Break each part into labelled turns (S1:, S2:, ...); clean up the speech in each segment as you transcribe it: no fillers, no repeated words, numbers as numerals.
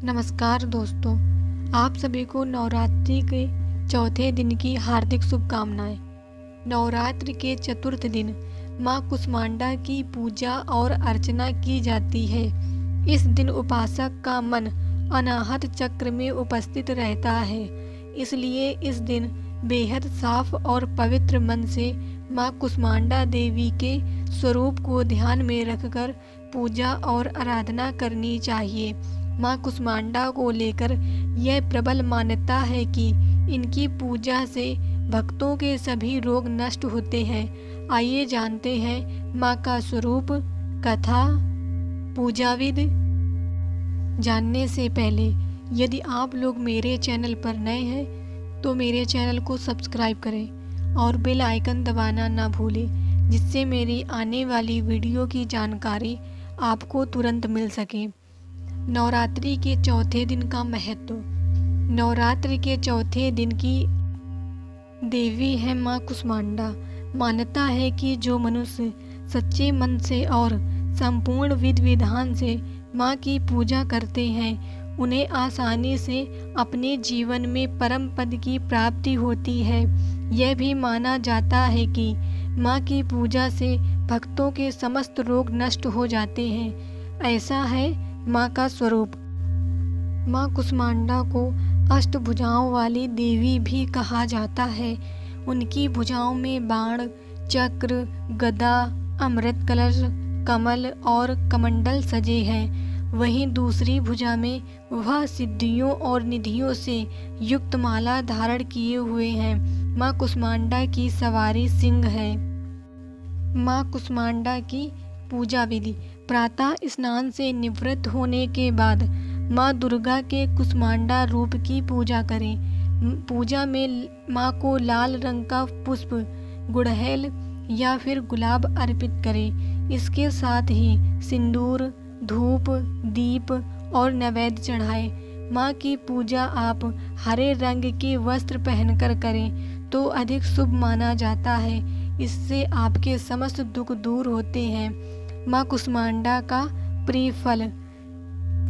S1: नमस्कार दोस्तों, आप सभी को नवरात्रि के चौथे दिन की हार्दिक शुभकामनाएं। नवरात्रि के चतुर्थ दिन मां कुष्मांडा की पूजा और अर्चना की जाती है। इस दिन उपासक का मन अनाहत चक्र में उपस्थित रहता है, इसलिए इस दिन बेहद साफ और पवित्र मन से मां कुष्मांडा देवी के स्वरूप को ध्यान में रखकर पूजा और आराधना करनी चाहिए। मां कुष्मांडा को लेकर यह प्रबल मान्यता है कि इनकी पूजा से भक्तों के सभी रोग नष्ट होते हैं। आइए जानते हैं मां का स्वरूप, कथा, पूजा विधि। जानने से पहले यदि आप लोग मेरे चैनल पर नए हैं तो मेरे चैनल को सब्सक्राइब करें और बेल आइकन दबाना ना भूलें, जिससे मेरी आने वाली वीडियो की जानकारी आपको तुरंत मिल सके। नवरात्रि के चौथे दिन का महत्व। नवरात्रि के चौथे दिन की देवी है मां कुष्मांडा। मान्यता है कि जो मनुष्य सच्चे मन से और संपूर्ण विधि विधान से मां की पूजा करते हैं, उन्हें आसानी से अपने जीवन में परम पद की प्राप्ति होती है। यह भी माना जाता है कि मां की पूजा से भक्तों के समस्त रोग नष्ट हो जाते हैं। ऐसा है मां का स्वरूप। मां कुष्मांडा को अष्टभुजाओं वाली देवी भी कहा जाता है। उनकी भुजाओं में बाण, चक्र, गदा, अमृत कलश, कमल और कमंडल सजे हैं। वहीं दूसरी भुजा में वह सिद्धियों और निधियों से युक्त माला धारण किए हुए हैं। मां कुष्मांडा की सवारी सिंह है। मां कुष्मांडा की पूजा विधि। प्रातः स्नान से निवृत्त होने के बाद मां दुर्गा के कुष्मांडा रूप की पूजा करें। पूजा में मां को लाल रंग का पुष्प, गुड़हल या फिर गुलाब अर्पित करें। इसके साथ ही सिंदूर, धूप, दीप और नैवेद्य चढ़ाएं। मां की पूजा आप हरे रंग के वस्त्र पहनकर करें तो अधिक शुभ माना जाता है। इससे आपके समस्त दुख दूर होते हैं। मां कुष्मांडा का प्रिय फल।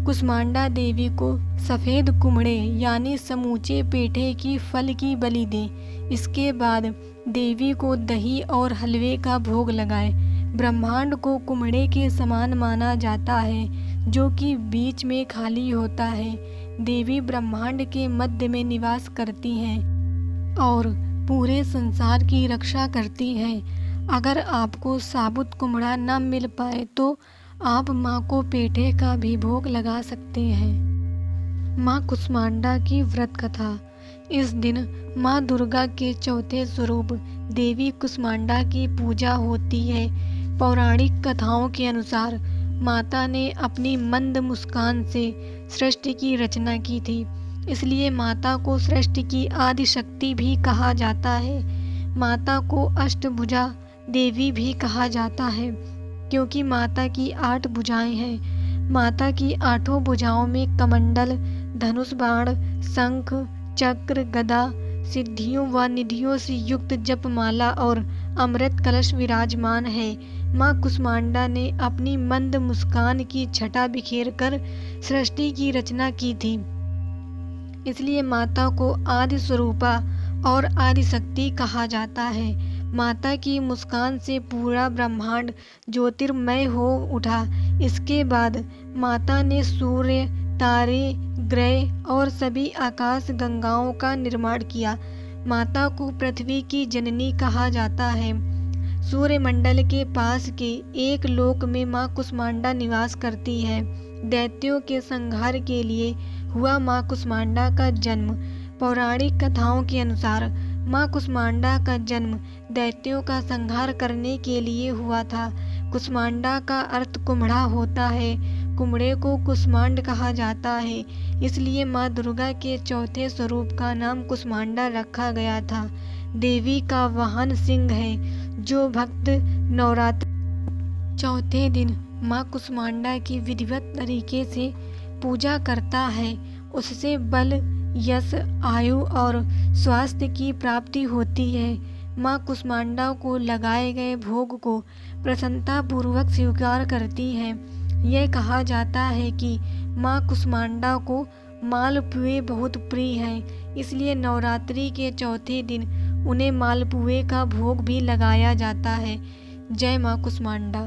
S1: कुष्मांडा देवी को सफ़ेद कुमड़े यानी समूचे पेठे की फल की बलि दें। इसके बाद देवी को दही और हलवे का भोग लगाएं। ब्रह्मांड को कुमड़े के समान माना जाता है, जो कि बीच में खाली होता है। देवी ब्रह्मांड के मध्य में निवास करती हैं और पूरे संसार की रक्षा करती हैं। अगर आपको साबुत कुमड़ा न मिल पाए तो आप मां को पेठे का भी भोग लगा सकते हैं। मां कुष्मांडा की व्रत कथा। इस दिन मां दुर्गा के चौथे स्वरूप देवी कुष्मांडा की पूजा होती है। पौराणिक कथाओं के अनुसार माता ने अपनी मंद मुस्कान से सृष्टि की रचना की थी, इसलिए माता को सृष्टि की आदि शक्ति भी कहा जाता है। माता को अष्टभुजा देवी भी कहा जाता है, क्योंकि माता की 8 भुजाएं हैं। माता की 8 भुजाओं में कमंडल, धनुष बाण, शंख, चक्र, गदा, सिद्धियों व निधियों से युक्त जपमाला और अमृत कलश विराजमान है। मां कुष्मांडा ने अपनी मंद मुस्कान की छटा बिखेर कर सृष्टि की रचना की थी, इसलिए माता को आदि स्वरूपा और आदि शक्ति कहा जाता है। माता की मुस्कान से पूरा ब्रह्मांड ज्योतिर्मय हो उठा। इसके बाद माता ने सूर्य, तारे, ग्रह और सभी आकाश गंगाओं का निर्माण किया। माता को पृथ्वी की जननी कहा जाता है। सूर्यमंडल के पास के एक लोक में मां कुष्मांडा निवास करती है। दैत्यों के संहार के लिए हुआ मां कुष्मांडा का जन्म। पौराणिक कथाओं के अनुसार मां कुष्मांडा का जन्म दैत्यों का संहार करने के लिए हुआ था। कुष्मांडा का अर्थ कुम्हड़ा होता है। कुम्हड़े को कुष्मांड कहा जाता है, इसलिए मां दुर्गा के चौथे स्वरूप का नाम कुष्मांडा रखा गया था। देवी का वाहन सिंह है। जो भक्त नवरात्र चौथे दिन मां कुष्मांडा की विधिवत तरीके से पूजा करता है, उससे बल, यश, आयु और स्वास्थ्य की प्राप्ति होती है। मां कुष्मांडा को लगाए गए भोग को प्रसन्नता पूर्वक स्वीकार करती हैं। यह कहा जाता है कि माँ कुष्मांडा को मालपुए बहुत प्रिय हैं, इसलिए नवरात्रि के चौथे दिन उन्हें मालपुए का भोग भी लगाया जाता है। जय माँ कुष्मांडा।